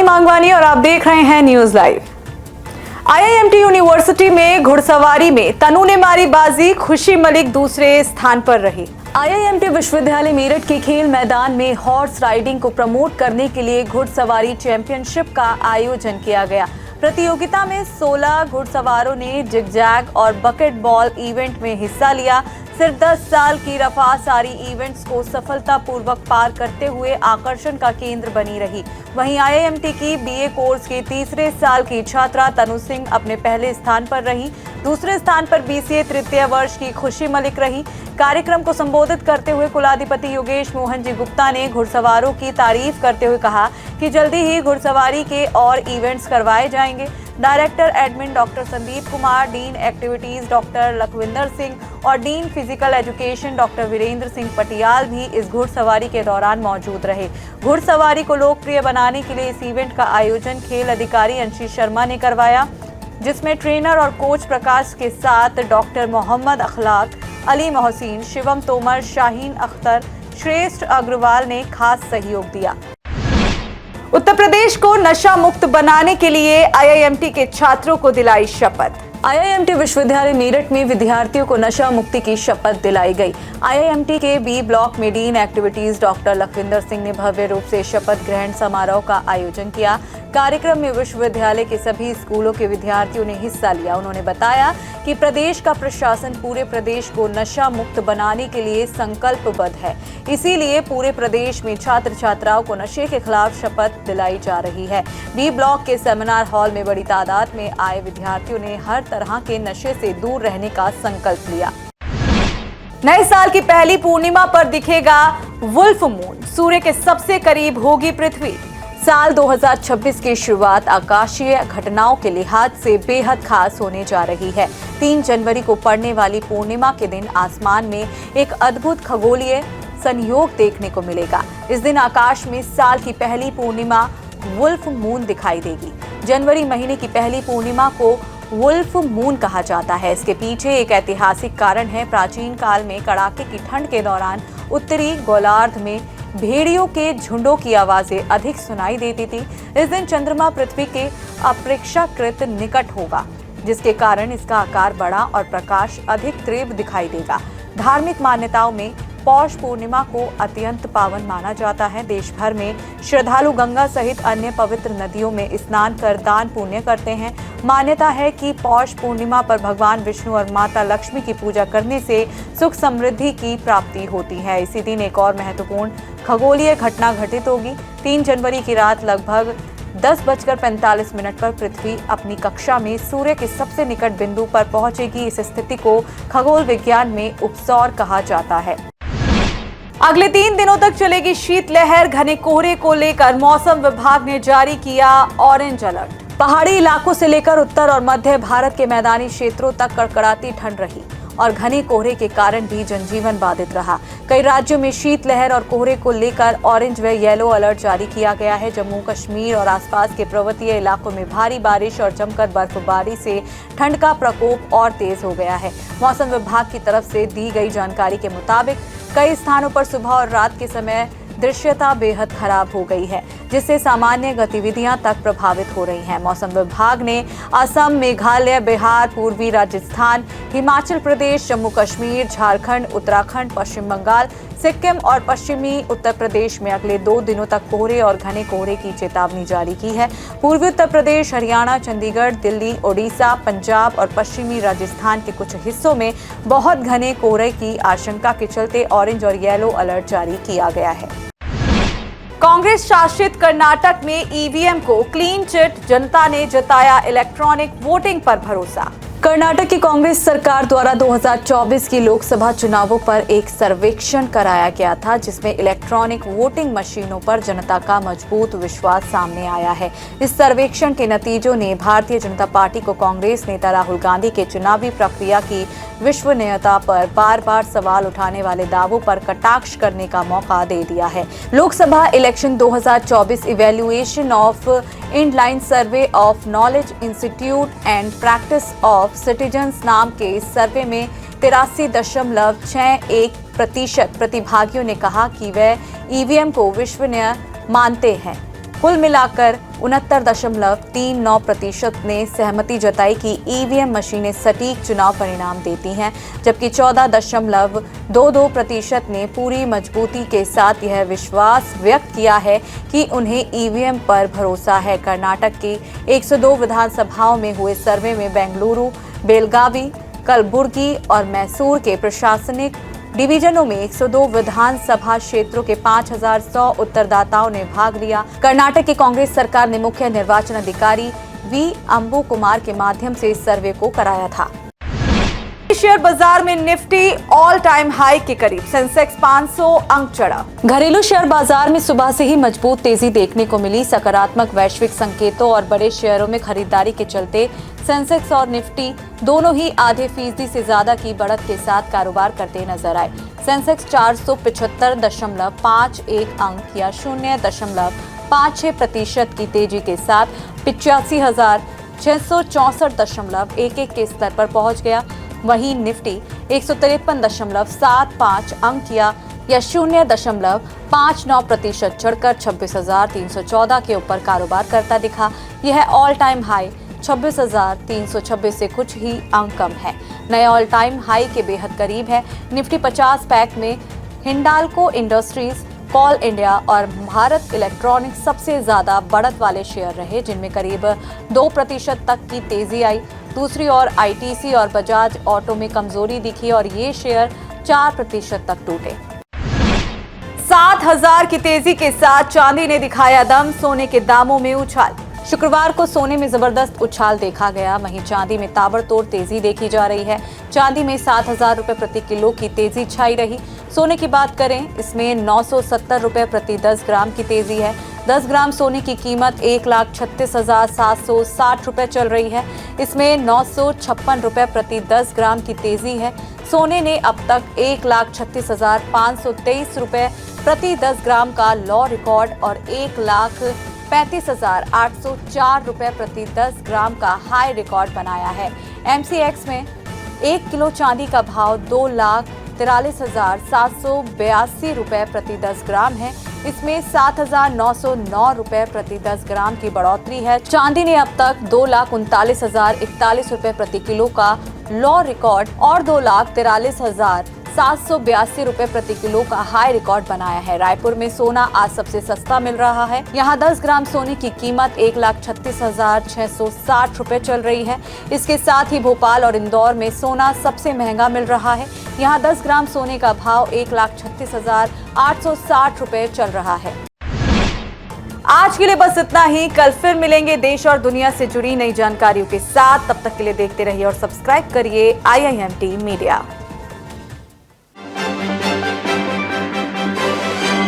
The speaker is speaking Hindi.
मांगवानी और आप देख रहे हैं न्यूज लाइव। आईआईएमटी यूनिवर्सिटी में घुड़सवारी में तनु ने मारी बाजी, खुशी मलिक दूसरे स्थान पर रही। आईआईएमटी विश्वविद्यालय मेरठ के खेल मैदान में हॉर्स राइडिंग को प्रमोट करने के लिए घुड़सवारी चैंपियनशिप का आयोजन किया गया। प्रतियोगिता में 16 घुड़सवारों ने जिग-जैग और बकेट बॉल इवेंट में हिस्सा लिया। सिर्फ 10 साल की रफा सारी इवेंट्स को सफलतापूर्वक पार करते हुए आकर्षण का केंद्र बनी रही। वहीं आईआईएमटी की बीए कोर्स के तीसरे साल की छात्रा तनु सिंह अपने पहले स्थान पर रही। दूसरे स्थान पर बीसीए तृतीय वर्ष की खुशी मलिक रही। कार्यक्रम को संबोधित करते हुए कुलाधिपति योगेश मोहन जी गुप्ता ने घुड़सवारों की तारीफ करते हुए कहा कि जल्दी ही घुड़सवारी के और इवेंट्स करवाए जाएंगे। Director admin doctor Sandeep Kumar, dean activities doctor Lakhwinder Singh और dean physical education doctor Virender Singh Patial भी इस घुड़सवारी के दौरान मौजूद रहे। घुड़सवारी को लोकप्रिय बनाने के लिए इस इवेंट का आयोजन खेल अधिकारी अंशी शर्मा ने करवाया, जिसमें ट्रेनर और कोच प्रकाश के साथ डॉक्टर मोहम्मद अखलाक, अली मोहसिन, शिवम तोमर, शाहीन अख्तर, श्रेष्ठ अग्रवाल ने खास सहयोग दिया। उत्तर प्रदेश को नशा मुक्त बनाने के लिए आईआईएमटी के छात्रों को दिलाई शपथ। आईआईएमटी विश्वविद्यालय मेरठ में विद्यार्थियों को नशा मुक्ति की शपथ दिलाई गई। आईआईएमटी के बी ब्लॉक में dean activities doctor Lakhwinder Singh ने भव्य रूप से शपथ ग्रहण समारोह का आयोजन किया। कार्यक्रम में विश्वविद्यालय के सभी स्कूलों के विद्यार्थियों ने हिस्सा लिया। उन्होंने बताया कि प्रदेश का प्रशासन पूरे प्रदेश को नशा मुक्त बनाने के लिए संकल्पबद्ध है, इसीलिए पूरे प्रदेश में छात्र छात्राओं को नशे के खिलाफ शपथ दिलाई जा रही है। बी ब्लॉक के सेमिनार हॉल में बड़ी तादाद में आए विद्यार्थियों ने हर तरह के नशे से दूर रहने का संकल्प लिया। नए साल की पहली पूर्णिमा पर दिखेगा वुल्फ मून, सूर्य के सबसे करीब होगी पृथ्वी। साल 2026 की शुरुआत आकाशीय घटनाओं के लिहाज से बेहद खास होने जा रही है। 3 जनवरी को पड़ने वाली पूर्णिमा के दिन आसमान में एक अद्भुत खगोलीय संयोग देखने को मिलेगा। इस दिन आकाश में साल की पहली पूर्णिमा वुल्फ मून दिखाई देगी। जनवरी महीने की पहली पूर्णिमा को वुल्फ मून कहा जाता है। इसके पीछे एक ऐतिहासिक कारण है। प्राचीन काल में कड़ाके की ठंड के दौरान उत्तरी गोलार्ध में भेड़ियों के झुंडों की आवाजें अधिक सुनाई देती थी। इस दिन चंद्रमा पृथ्वी के अपेक्षाकृत निकट होगा, जिसके कारण इसका आकार बड़ा और प्रकाश अधिक तीव्र दिखाई देगा। धार्मिक मान्यताओं में पौष पूर्णिमा को अत्यंत पावन माना जाता है। देश भर में श्रद्धालु गंगा सहित अन्य पवित्र नदियों में स्नान कर दान पुण्य करते हैं। मान्यता है कि पौष पूर्णिमा पर भगवान विष्णु और माता लक्ष्मी की पूजा करने से सुख समृद्धि की प्राप्ति होती है। इसी दिन एक और महत्वपूर्ण खगोलीय घटना घटित होगी। 3 जनवरी की रात लगभग 10:45 पर पृथ्वी अपनी कक्षा में सूर्य के सबसे निकट बिंदु पर पहुंचेगी। इस स्थिति को खगोल विज्ञान में उपसौर कहा जाता है। अगले 3 दिनों तक चलेगी शीतलहर। घने कोहरे को लेकर मौसम विभाग ने जारी किया ऑरेंज अलर्ट। पहाड़ी इलाकों से लेकर उत्तर और मध्य भारत के मैदानी क्षेत्रों तक कड़कड़ाती ठंड रही और घने कोहरे के कारण भी जनजीवन बाधित रहा। कई राज्यों में शीतलहर और कोहरे को लेकर ऑरेंज व येलो अलर्ट जारी किया गया है। जम्मू कश्मीर और आसपास के पर्वतीय इलाकों में भारी बारिश और जमकर बर्फबारी से ठंड का प्रकोप और तेज हो गया है। मौसम विभाग की तरफ से दी गई जानकारी के मुताबिक कई स्थानों पर सुबह और रात के समय दृश्यता बेहद खराब हो गई है, जिससे सामान्य गतिविधियां तक प्रभावित हो रही हैं। मौसम विभाग ने असम, मेघालय, बिहार, पूर्वी राजस्थान, हिमाचल प्रदेश, जम्मू कश्मीर, झारखंड, उत्तराखंड, पश्चिम बंगाल, सिक्किम और पश्चिमी उत्तर प्रदेश में अगले 2 दिनों तक कोहरे और घने कोहरे की चेतावनी जारी की है। पूर्वी उत्तर प्रदेश, हरियाणा, चंडीगढ़, दिल्ली, ओडिशा, पंजाब और पश्चिमी राजस्थान के कुछ हिस्सों में बहुत घने कोहरे की आशंका के चलते ऑरेंज और येलो अलर्ट जारी किया गया है। कांग्रेस शासित कर्नाटक में ईवीएम को क्लीन चिट, जनता ने जताया इलेक्ट्रॉनिक वोटिंग पर भरोसा। कर्नाटक की कांग्रेस सरकार द्वारा 2024 की लोकसभा चुनावों पर एक सर्वेक्षण कराया गया था, जिसमें इलेक्ट्रॉनिक वोटिंग मशीनों पर जनता का मजबूत विश्वास सामने आया है। इस सर्वेक्षण के नतीजों ने भारतीय जनता पार्टी को कांग्रेस नेता राहुल गांधी के चुनावी प्रक्रिया की विश्वसनीयता पर बार बार सवाल उठाने वाले दावों पर कटाक्ष करने का मौका दे दिया है। Lok Sabha election 2024 evaluation of inline survey of knowledge institute and practice of citizens नाम के इस सर्वे में 83.61% प्रतिभागियों ने कहा कि वे ईवीएम को विश्वसनीय मानते हैं। कुल मिलाकर 69.39% ने सहमति जताई कि ईवीएम मशीनें सटीक चुनाव परिणाम देती हैं, जबकि 14.22% ने पूरी मजबूती के साथ यह विश्वास व्यक्त किया है कि उन्हें ईवीएम पर भरोसा है। कर्नाटक की 102 विधानसभाओं में हुए सर्वे में बेंगलुरु, बेलगावी, कलबुर्गी और मैसूर के प्रशासनिक डिवीजनों में 102 विधानसभा क्षेत्रों के 5100 उत्तरदाताओं ने भाग लिया। कर्नाटक की कांग्रेस सरकार ने मुख्य निर्वाचन अधिकारी वी अंबु कुमार के माध्यम से इस सर्वे को कराया था। शेयर बाजार में निफ्टी ऑल टाइम हाई के करीब, सेंसेक्स 500 अंक चढ़ा। घरेलू शेयर बाजार में सुबह से ही मजबूत तेजी देखने को मिली। सकारात्मक वैश्विक संकेतों और बड़े शेयरों में खरीदारी के चलते सेंसेक्स और निफ्टी दोनों ही आधे फीसदी से ज्यादा की बढ़त के साथ कारोबार करते नजर आए। सेंसेक्स 475.51 अंक या 0.56% की तेजी के साथ 85,664.11 के स्तर पर पहुंच गया। वहीं निफ्टी 153.75 अंक या 0.59% चढ़कर 26,314 के ऊपर कारोबार करता दिखा। यह ऑल टाइम हाई 26,326 से कुछ ही अंक कम है। नए ऑल टाइम हाई के बेहद करीब है। निफ्टी 50 पैक में हिंडाल्को इंडस्ट्रीज, कॉल इंडिया और भारत इलेक्ट्रॉनिक्स सबसे ज्यादा बढ़त वाले शेयर रहे, जिनमें करीब 2% तक की तेजी आई। दूसरी ओर आईटीसी और बजाज ऑटो में कमजोरी दिखी और ये शेयर 4% तक टूटे। 7,000 की तेजी के साथ चांदी ने दिखाया दम, सोने के दामों में उछाल। शुक्रवार को सोने में जबरदस्त उछाल देखा गया, वहीं चांदी में ताबड़तोड़ तेजी देखी जा रही है। चांदी में 7,000 रुपए प्रति किलो की तेजी छाई रही। सोने की बात करें, इसमें 970 रुपए प्रति 10 ग्राम की तेजी है। 10 ग्राम सोने की कीमत 1,36,760 रुपए चल रही है। इसमें 956 रुपए प्रति 10 ग्राम की तेजी है। सोने ने अब तक 1,36,523 रुपए प्रति 10 ग्राम का लॉ रिकॉर्ड और 1,35,804 रुपए प्रति 10 ग्राम का हाई रिकॉर्ड बनाया है। एमसीएक्स में 1 किलो चांदी का भाव 2,43,782 रुपए प्रति 10 ग्राम है। इसमें 7,909 रुपए प्रति 10 ग्राम की बढ़ोतरी है। चांदी ने अब तक 2,39,041 रुपए प्रति किलो का लॉ रिकॉर्ड और 2,43,782 रुपए प्रति किलो का हाई रिकॉर्ड बनाया है। रायपुर में सोना आज सबसे सस्ता मिल रहा है। यहाँ 10 ग्राम सोने की कीमत 1,36,660 रुपए चल रही है। इसके साथ ही भोपाल और इंदौर में सोना सबसे महंगा मिल रहा है। यहाँ 10 ग्राम सोने का भाव 1,36,860 रुपए चल रहा है। आज के लिए बस इतना ही। कल फिर मिलेंगे देश और दुनिया से जुड़ी नई जानकारियों के साथ। तब तक के लिए देखते रहिए और सब्सक्राइब करिए IIMT मीडिया।